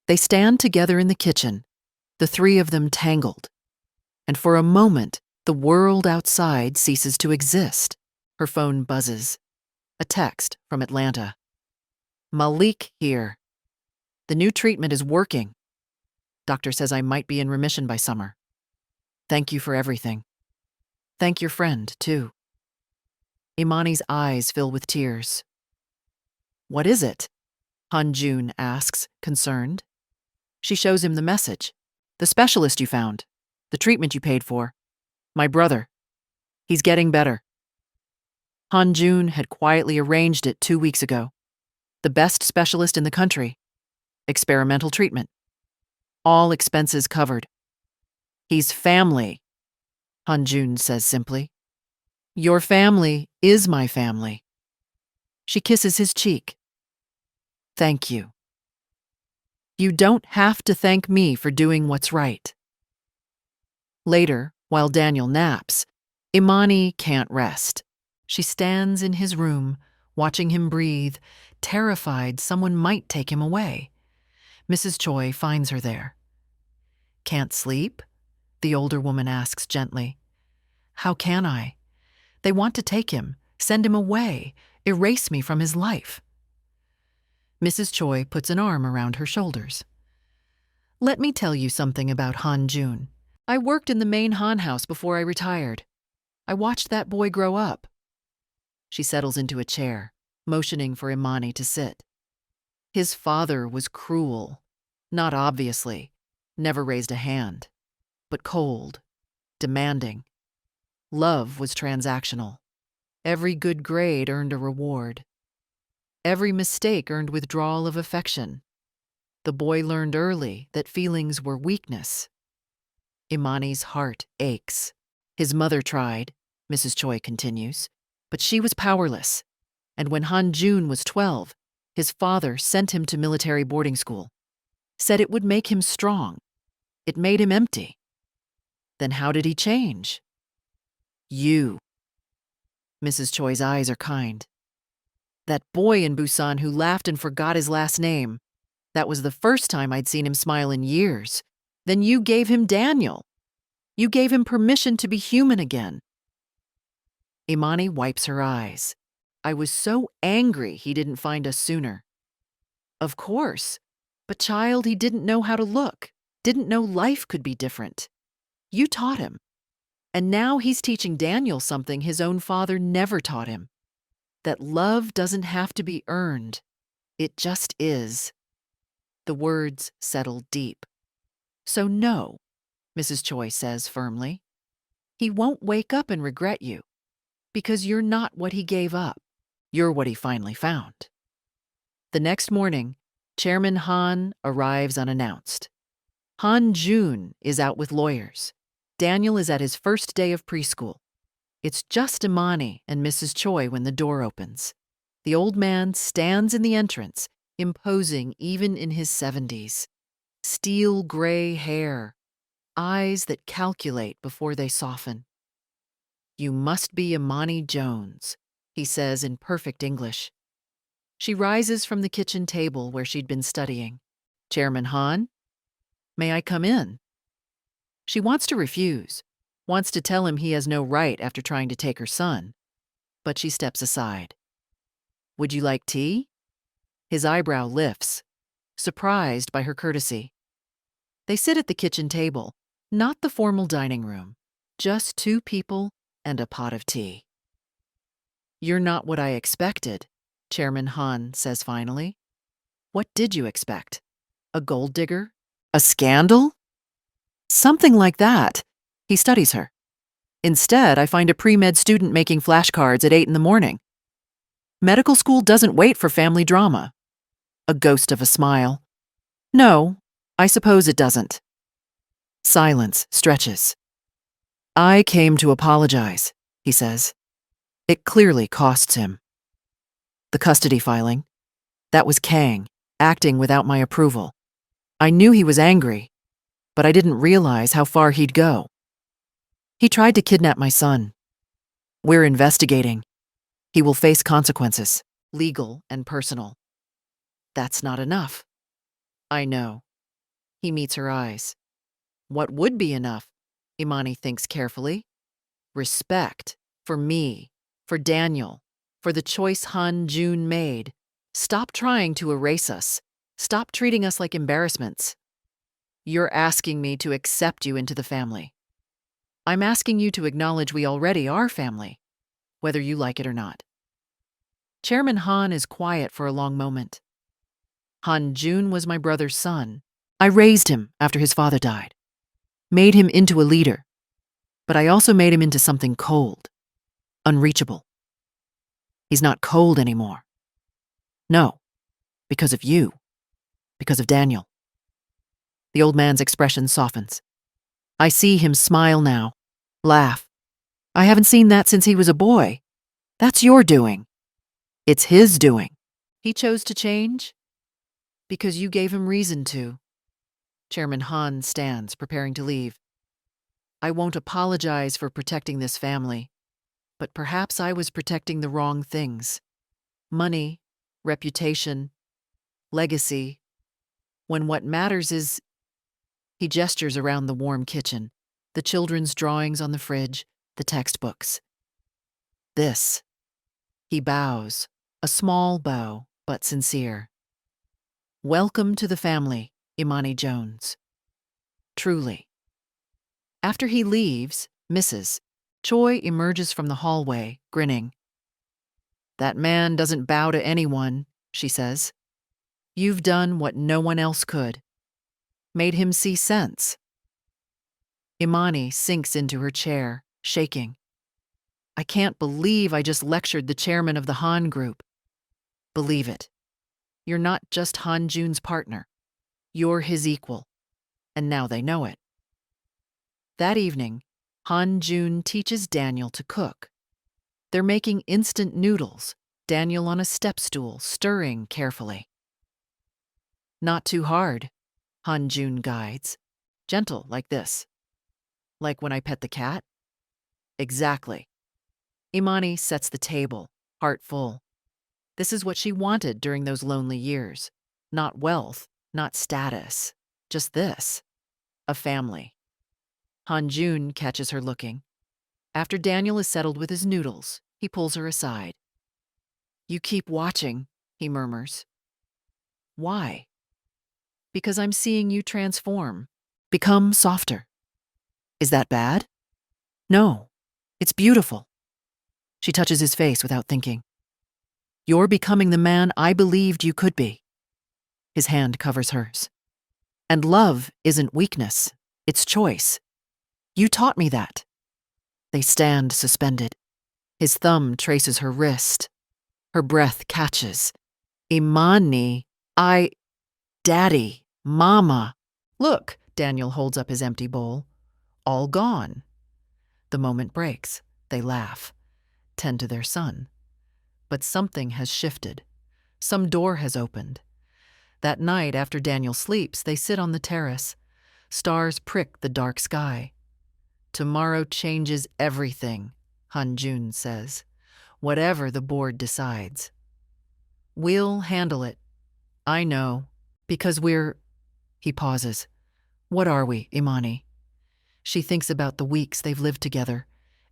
They stand together in the kitchen, the three of them tangled. And for a moment, the world outside ceases to exist. Her phone buzzes. A text from Atlanta. Malik here. The new treatment is working. Doctor says I might be in remission by summer. Thank you for everything. Thank your friend, too. Imani's eyes fill with tears. What is it? Han Jun asks, concerned. She shows him the message. The specialist you found. The treatment you paid for. My brother. He's getting better. Han Jun had quietly arranged it 2 weeks ago. The best specialist in the country. Experimental treatment. All expenses covered. He's family, Han Jun says simply. Your family is my family. She kisses his cheek. Thank you. You don't have to thank me for doing what's right. Later, while Daniel naps, Imani can't rest. She stands in his room, watching him breathe, terrified someone might take him away. Mrs. Choi finds her there. Can't sleep? The older woman asks gently. How can I? They want to take him, send him away, erase me from his life. Mrs. Choi puts an arm around her shoulders. Let me tell you something about Han Jun. I worked in the main Han house before I retired. I watched that boy grow up. She settles into a chair, motioning for Imani to sit. His father was cruel, not obviously, never raised a hand, but cold, demanding. Love was transactional. Every good grade earned a reward. Every mistake earned withdrawal of affection. The boy learned early that feelings were weakness. Imani's heart aches. His mother tried, Mrs. Choi continues, but she was powerless. And when Han Jun was 12, his father sent him to military boarding school. Said it would make him strong. It made him empty. Then how did he change? You. Mrs. Choi's eyes are kind. That boy in Busan who laughed and forgot his last name. That was the first time I'd seen him smile in years. Then you gave him Daniel. You gave him permission to be human again. Imani wipes her eyes. I was so angry he didn't find us sooner. Of course. But child, he didn't know how to look, didn't know life could be different. You taught him. And now he's teaching Daniel something his own father never taught him. That love doesn't have to be earned. It just is. The words settled deep. So no, Mrs. Choi says firmly. He won't wake up and regret you. Because you're not what he gave up. You're what he finally found. The next morning, Chairman Han arrives unannounced. Han Jun is out with lawyers. Daniel is at his first day of preschool. It's just Imani and Mrs. Choi when the door opens. The old man stands in the entrance, imposing even in his 70s. Steel gray hair, eyes that calculate before they soften. You must be Imani Jones, he says in perfect English. She rises from the kitchen table where she'd been studying. Chairman Han, may I come in? She wants to refuse, wants to tell him he has no right after trying to take her son, but she steps aside. Would you like tea? His eyebrow lifts, surprised by her courtesy. They sit at the kitchen table, not the formal dining room, just two people and a pot of tea. You're not what I expected, Chairman Han says finally. What did you expect? A gold digger? A scandal? Something like that. He studies her. Instead, I find a pre-med student making flashcards at 8 in the morning. Medical school doesn't wait for family drama. A ghost of a smile. No, I suppose it doesn't. Silence stretches. I came to apologize, he says. It clearly costs him. The custody filing. That was Kang, acting without my approval. I knew he was angry, but I didn't realize how far he'd go. He tried to kidnap my son. We're investigating. He will face consequences, legal and personal. That's not enough. I know. He meets her eyes. What would be enough? Imani thinks carefully. Respect for me, for Daniel, for the choice Han Jun made. Stop trying to erase us. Stop treating us like embarrassments. You're asking me to accept you into the family. I'm asking you to acknowledge we already are family, whether you like it or not. Chairman Han is quiet for a long moment. Han Jun was my brother's son. I raised him after his father died, made him into a leader, but I also made him into something cold, unreachable. He's not cold anymore. No, because of you, because of Daniel. The old man's expression softens. I see him smile now, laugh. I haven't seen that since he was a boy. That's your doing. It's his doing. He chose to change because you gave him reason to. Chairman Han stands, preparing to leave. I won't apologize for protecting this family, but perhaps I was protecting the wrong things. Money, reputation, legacy, when what matters is... He gestures around the warm kitchen, the children's drawings on the fridge, the textbooks. This. He bows, a small bow, but sincere. Welcome to the family, Imani Jones. Truly. After he leaves, Mrs. Choi emerges from the hallway, grinning. That man doesn't bow to anyone, she says. You've done what no one else could. Made him see sense. Imani sinks into her chair, shaking. I can't believe I just lectured the chairman of the Han Group. Believe it. You're not just Han Jun's partner. You're his equal. And now they know it. That evening, Han Jun teaches Daniel to cook. They're making instant noodles, Daniel on a step stool, stirring carefully. Not too hard, Han Jun guides. Gentle, like this. Like when I pet the cat? Exactly. Imani sets the table, heart full. This is what she wanted during those lonely years. Not wealth, not status, just this. A family. Han Jun catches her looking. After Daniel is settled with his noodles, he pulls her aside. You keep watching, he murmurs. Why? Because I'm seeing you transform. Become softer. Is that bad? No. It's beautiful. She touches his face without thinking. You're becoming the man I believed you could be. His hand covers hers. And love isn't weakness, it's choice. You taught me that. They stand suspended. His thumb traces her wrist. Her breath catches. Imani, Daddy, Mama. Look, Daniel holds up his empty bowl. All gone. The moment breaks. They laugh. Tend to their son. But something has shifted. Some door has opened. That night, after Daniel sleeps, they sit on the terrace. Stars prick the dark sky. Tomorrow changes everything, Han-jun says. Whatever the board decides. We'll handle it. I know. Because we're... He pauses. What are we, Imani? She thinks about the weeks they've lived together.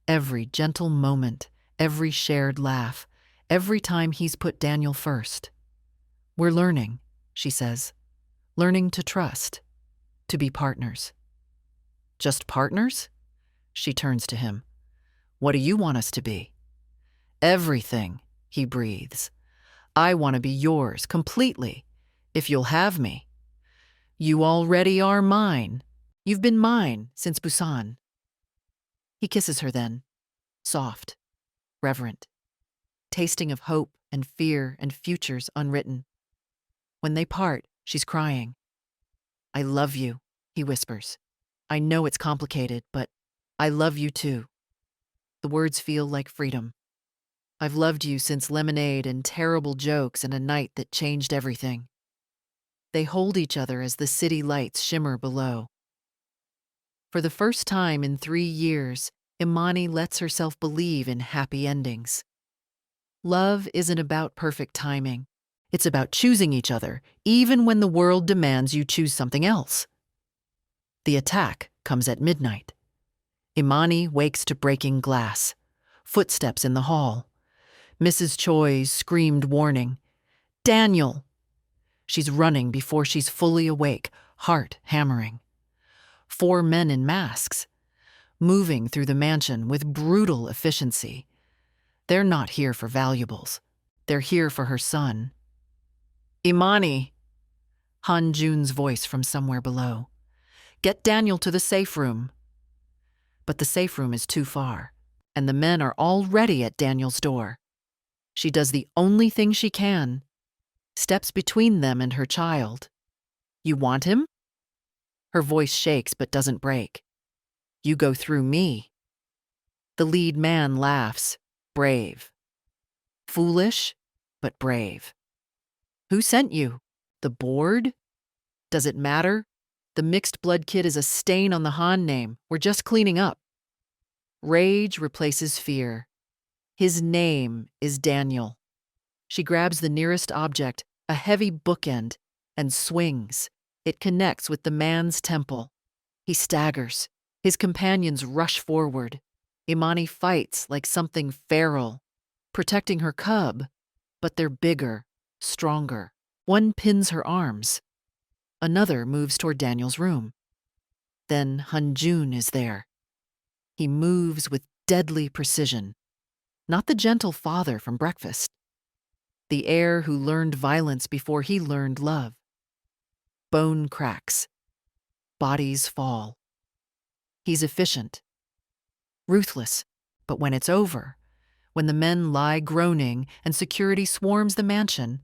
Every gentle moment, every shared laugh, every time he's put Daniel first. We're learning, she says. Learning to trust. To be partners. Just partners? She turns to him. What do you want us to be? Everything, he breathes. I want to be yours completely, if you'll have me. You already are mine. You've been mine since Busan. He kisses her then, soft, reverent, tasting of hope and fear and futures unwritten. When they part, she's crying. I love you, he whispers. I know it's complicated, but I love you too. The words feel like freedom. I've loved you since lemonade and terrible jokes and a night that changed everything. They hold each other as the city lights shimmer below. For the first time in 3 years, Imani lets herself believe in happy endings. Love isn't about perfect timing. It's about choosing each other, even when the world demands you choose something else. The attack comes at midnight. Imani wakes to breaking glass. Footsteps in the hall. Mrs. Choi's screamed warning. Daniel! She's running before she's fully awake, heart hammering. 4 men in masks, moving through the mansion with brutal efficiency. They're not here for valuables. They're here for her son. Imani! Han-jun's voice from somewhere below. Get Daniel to the safe room. But the safe room is too far, and the men are already at Daniel's door. She does the only thing she can. Steps between them and her child. You want him? Her voice shakes but doesn't break. You go through me. The lead man laughs, brave. Foolish, but brave. Who sent you? The board? Does it matter? The mixed blood kid is a stain on the Han name. We're just cleaning up. Rage replaces fear. His name is Daniel. She grabs the nearest object, a heavy bookend, and swings. It connects with the man's temple. He staggers. His companions rush forward. Imani fights like something feral, protecting her cub, but they're bigger, stronger. One pins her arms. Another moves toward Daniel's room. Then Han-jun is there. He moves with deadly precision. Not the gentle father from breakfast. The heir who learned violence before he learned love. Bone cracks. Bodies fall. He's efficient. Ruthless. But when it's over, when the men lie groaning and security swarms the mansion,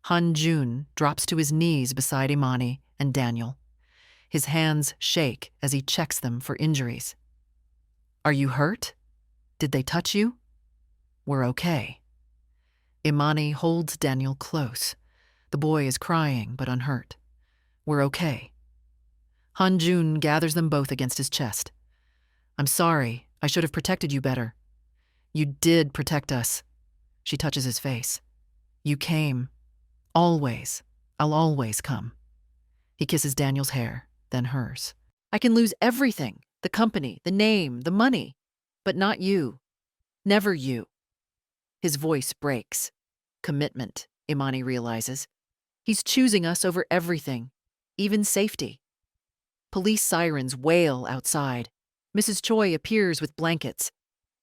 Han-jun drops to his knees beside Imani and Daniel. His hands shake as he checks them for injuries. Are you hurt? Did they touch you? We're okay. Imani holds Daniel close. The boy is crying but unhurt. We're okay. Han-jun gathers them both against his chest. I'm sorry. I should have protected you better. You did protect us. She touches his face. You came. Always. I'll always come. He kisses Daniel's hair, then hers. I can lose everything. The company, the name, the money. But not you. Never you. His voice breaks. Commitment, Imani realizes. He's choosing us over everything, even safety. Police sirens wail outside. Mrs. Choi appears with blankets.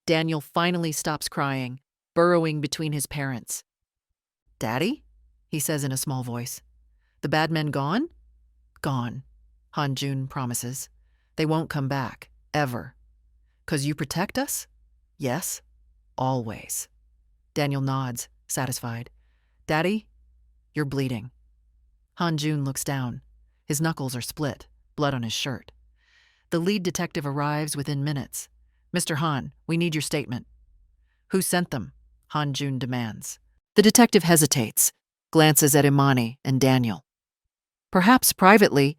Daniel finally stops crying, burrowing between his parents. "Daddy?" he says in a small voice. "The bad men gone?" "Gone," Han-jun promises. "They won't come back, ever." "'Cause you protect us?" "Yes, always." Daniel nods, satisfied. "Daddy, you're bleeding." Han-jun looks down. His knuckles are split, blood on his shirt. The lead detective arrives within minutes. "Mr. Han, we need your statement." "Who sent them?" Han-jun demands. The detective hesitates, glances at Imani and Daniel. "Perhaps privately,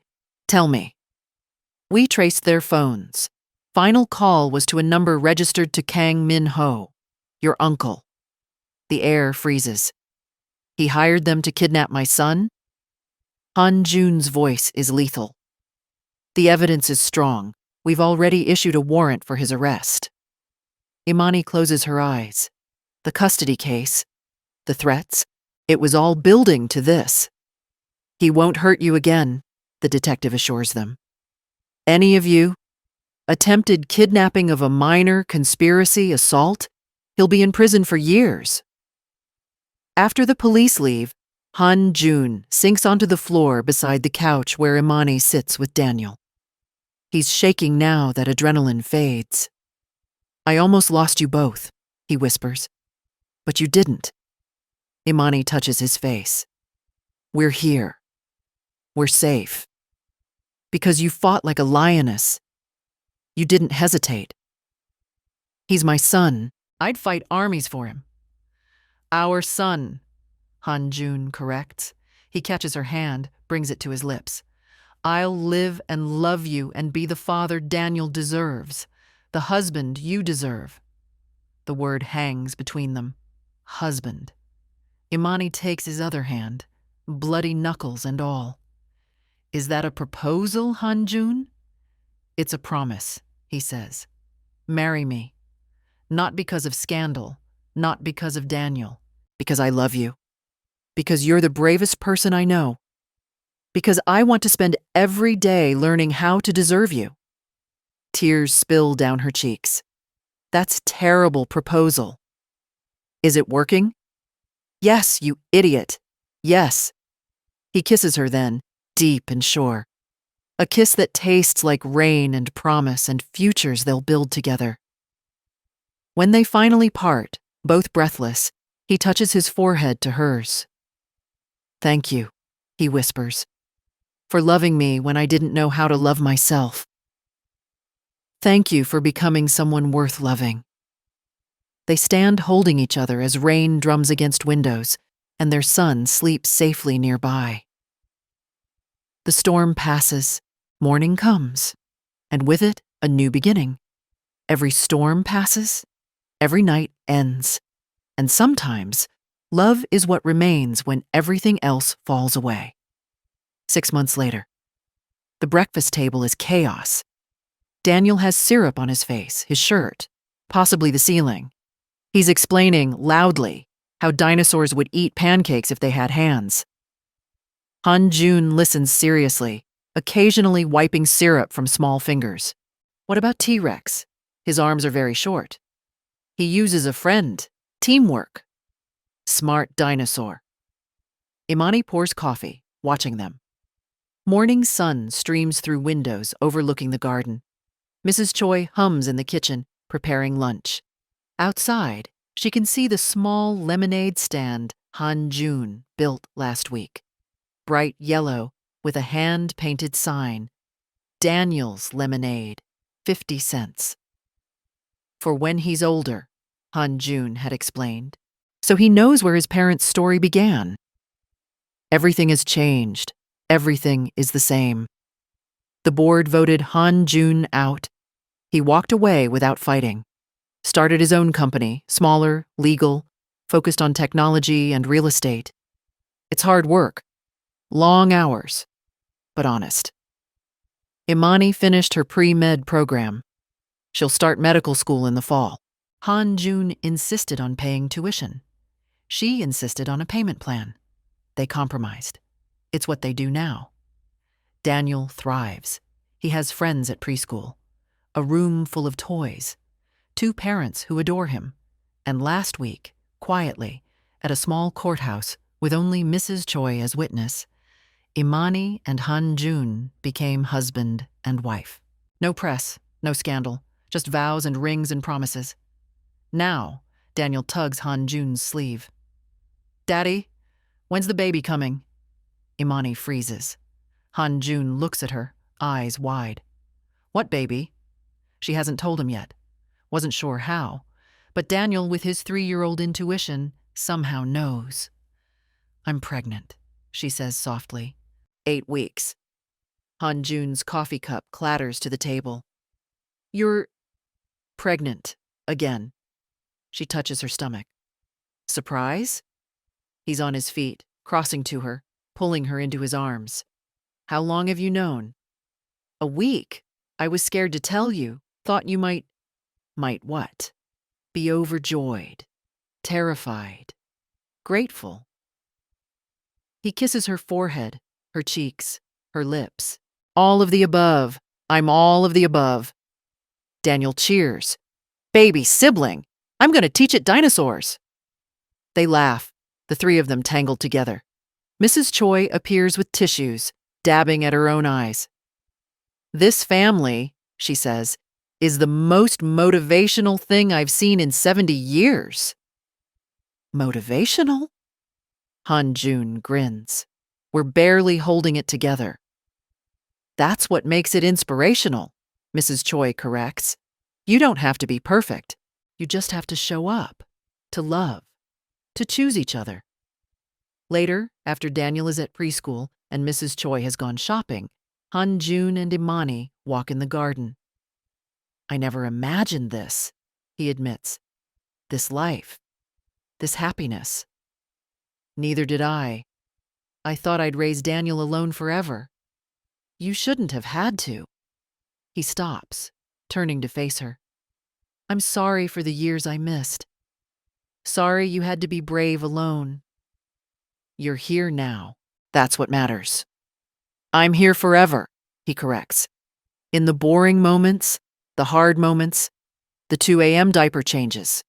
tell me." "We traced their phones. Final call was to a number registered to Kang Min-ho, your uncle." The air freezes. "He hired them to kidnap my son?" Han-jun's voice is lethal. "The evidence is strong. We've already issued a warrant for his arrest." Imani closes her eyes. The custody case, the threats, it was all building to this. "He won't hurt you again," the detective assures them. "Any of you? Attempted kidnapping of a minor, conspiracy, assault? He'll be in prison for years." After the police leave, Han-jun sinks onto the floor beside the couch where Imani sits with Daniel. He's shaking now that adrenaline fades. "I almost lost you both," he whispers. "But you didn't." Imani touches his face. "We're here. We're safe. Because you fought like a lioness. You didn't hesitate." "He's my son. I'd fight armies for him." "Our son," Han-jun corrects. He catches her hand, brings it to his lips. "I'll live and love you and be the father Daniel deserves, the husband you deserve." The word hangs between them. Husband. Imani takes his other hand, bloody knuckles and all. "Is that a proposal, Han-jun?" "It's a promise," he says. "Marry me. Not because of scandal, not because of Daniel, because I love you. Because you're the bravest person I know. Because I want to spend every day learning how to deserve you." Tears spill down her cheeks. "That's terrible proposal." "Is it working?" "Yes, you idiot. Yes." He kisses her then, deep and sure. A kiss that tastes like rain and promise and futures they'll build together. When they finally part, both breathless, he touches his forehead to hers. "Thank you," he whispers, "for loving me when I didn't know how to love myself. Thank you for becoming someone worth loving." They stand holding each other as rain drums against windows, and their son sleeps safely nearby. The storm passes, morning comes, and with it, a new beginning. Every storm passes, every night ends, and sometimes, love is what remains when everything else falls away. 6 months later. The breakfast table is chaos. Daniel has syrup on his face, his shirt, possibly the ceiling. He's explaining, loudly, how dinosaurs would eat pancakes if they had hands. Han-jun listens seriously, occasionally wiping syrup from small fingers. "What about T-Rex? His arms are very short." "He uses a friend. Teamwork." "Smart dinosaur." Imani pours coffee, watching them. Morning sun streams through windows overlooking the garden. Mrs. Choi hums in the kitchen, preparing lunch. Outside, she can see the small lemonade stand Han-jun built last week. Bright yellow with a hand-painted sign. "Daniel's Lemonade, 50 cents. For when he's older," Han-jun had explained. So he knows where his parents' story began. Everything has changed. Everything is the same. The board voted Han-jun out. He walked away without fighting. Started his own company, smaller, legal, focused on technology and real estate. It's hard work. Long hours, but honest. Imani finished her pre-med program. She'll start medical school in the fall. Han-jun insisted on paying tuition. She insisted on a payment plan. They compromised. It's what they do now. Daniel thrives. He has friends at preschool, a room full of toys, 2 parents who adore him, and last week, quietly, at a small courthouse with only Mrs. Choi as witness, Imani and Han Jun became husband and wife. No press, no scandal, just vows and rings and promises. Now, Daniel tugs Han Jun's sleeve. "Daddy, when's the baby coming?" Imani freezes. Han Jun looks at her, eyes wide. "What baby?" She hasn't told him yet. Wasn't sure how. But Daniel, with his 3-year-old intuition, somehow knows. "I'm pregnant," she says softly. 8 weeks. Han Jun's coffee cup clatters to the table. "You're pregnant again." She touches her stomach. "Surprise?" He's on his feet, crossing to her, pulling her into his arms. "How long have you known?" "A week. I was scared to tell you. Thought you might..." "Might what?" "Be overjoyed, terrified, grateful." He kisses her forehead, her cheeks, her lips. "All of the above. I'm all of the above." Daniel cheers. "Baby sibling. I'm going to teach it dinosaurs." They laugh, the 3 of them tangled together. Mrs. Choi appears with tissues, dabbing at her own eyes. "This family," she says, "is the most motivational thing I've seen in 70 years. "Motivational?" Han Jun grins. "We're barely holding it together." "That's what makes it inspirational," Mrs. Choi corrects. "You don't have to be perfect. You just have to show up, to love, to choose each other." Later, after Daniel is at preschool and Mrs. Choi has gone shopping, Han Jun and Imani walk in the garden. "I never imagined this," he admits. "This life, this happiness." "Neither did I. I thought I'd raise Daniel alone forever." "You shouldn't have had to." He stops, turning to face her. "I'm sorry for the years I missed. Sorry you had to be brave alone. You're here now. That's what matters." "I'm here forever," he corrects. "In the boring moments, the hard moments, the 2 a.m. diaper changes."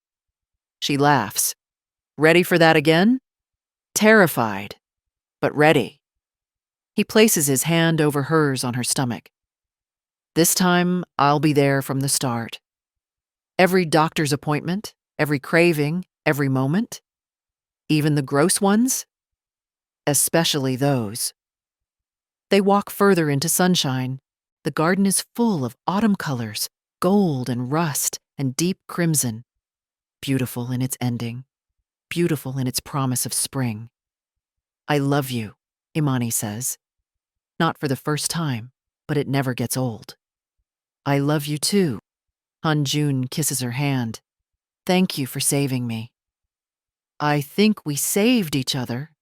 She laughs. "Ready for that again?" "Terrified, but ready." He places his hand over hers on her stomach. "This time, I'll be there from the start. Every doctor's appointment, every craving, every moment. Even the gross ones. Especially those." They walk further into sunshine. The garden is full of autumn colors, gold and rust and deep crimson. Beautiful in its ending. Beautiful in its promise of spring. "I love you," Imani says. Not for the first time, but it never gets old. "I love you too." Han Jun kisses her hand. "Thank you for saving me." "I think we saved each other."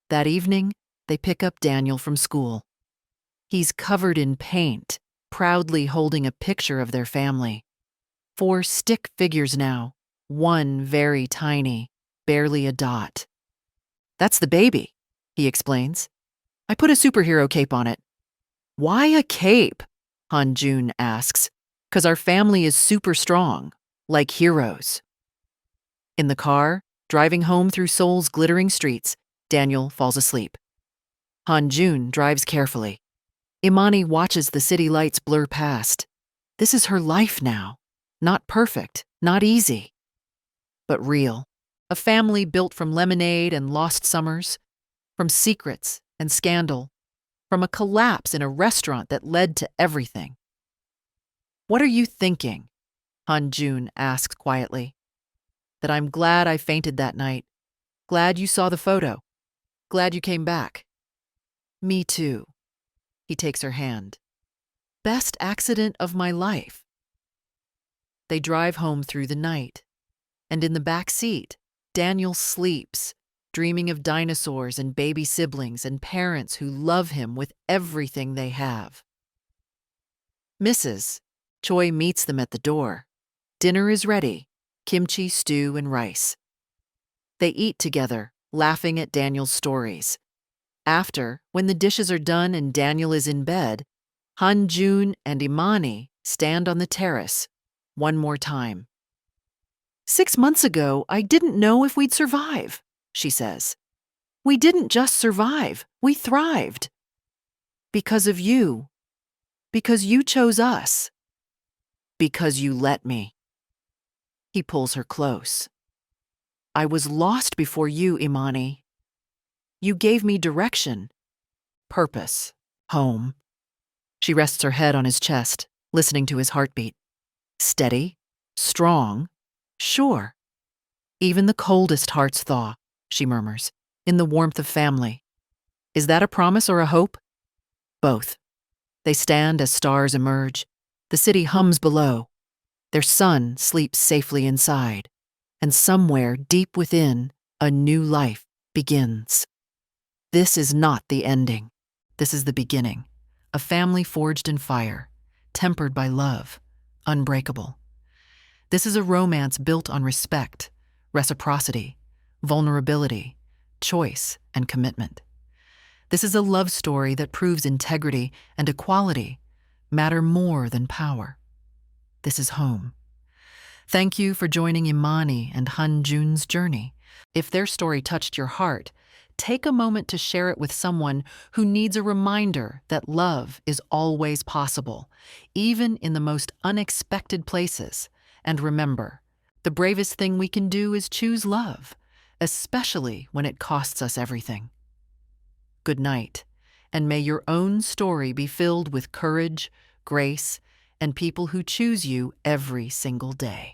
That evening, they pick up Daniel from school. He's covered in paint, proudly holding a picture of their family. 4 stick figures now, 1 very tiny, barely a dot. "That's the baby," he explains. "I put a superhero cape on it." "Why a cape?" Han Jun asks. "'Cause our family is super strong, like heroes." In the car, driving home through Seoul's glittering streets, Daniel falls asleep. Han Jun drives carefully. Imani watches the city lights blur past. This is her life now. Not perfect, not easy, but real. A family built from lemonade and lost summers, from secrets and scandal, from a collapse in a restaurant that led to everything. "What are you thinking?" Han Jun asks quietly. "That I'm glad I fainted that night. Glad you saw the photo. Glad you came back." "Me too." He takes her hand. "Best accident of my life." They drive home through the night. And in the back seat, Daniel sleeps, dreaming of dinosaurs and baby siblings and parents who love him with everything they have. Mrs. Choi meets them at the door. Dinner is ready: kimchi, stew, and rice. They eat together, laughing at Daniel's stories. After, when the dishes are done and Daniel is in bed, Han-jun and Imani stand on the terrace, one more time. 6 months ago, I didn't know if we'd survive, she says. We didn't just survive, we thrived. Because of you. Because you chose us. Because you let me. He pulls her close. I was lost before you, Imani. You gave me direction, purpose, home. She rests her head on his chest, listening to his heartbeat. Steady, strong, sure. Even the coldest hearts thaw, she murmurs, in the warmth of family. Is that a promise or a hope? Both. They stand as stars emerge. The city hums below. Their son sleeps safely inside. And somewhere deep within, a new life begins. This is not the ending. This is the beginning. A family forged in fire, tempered by love, unbreakable. This is a romance built on respect, reciprocity, vulnerability, choice, and commitment. This is a love story that proves integrity and equality matter more than power. This is home. Thank you for joining Imani and Han-jun's journey. If their story touched your heart, take a moment to share it with someone who needs a reminder that love is always possible, even in the most unexpected places. And remember, the bravest thing we can do is choose love, especially when it costs us everything. Good night, and may your own story be filled with courage, grace, and people who choose you every single day.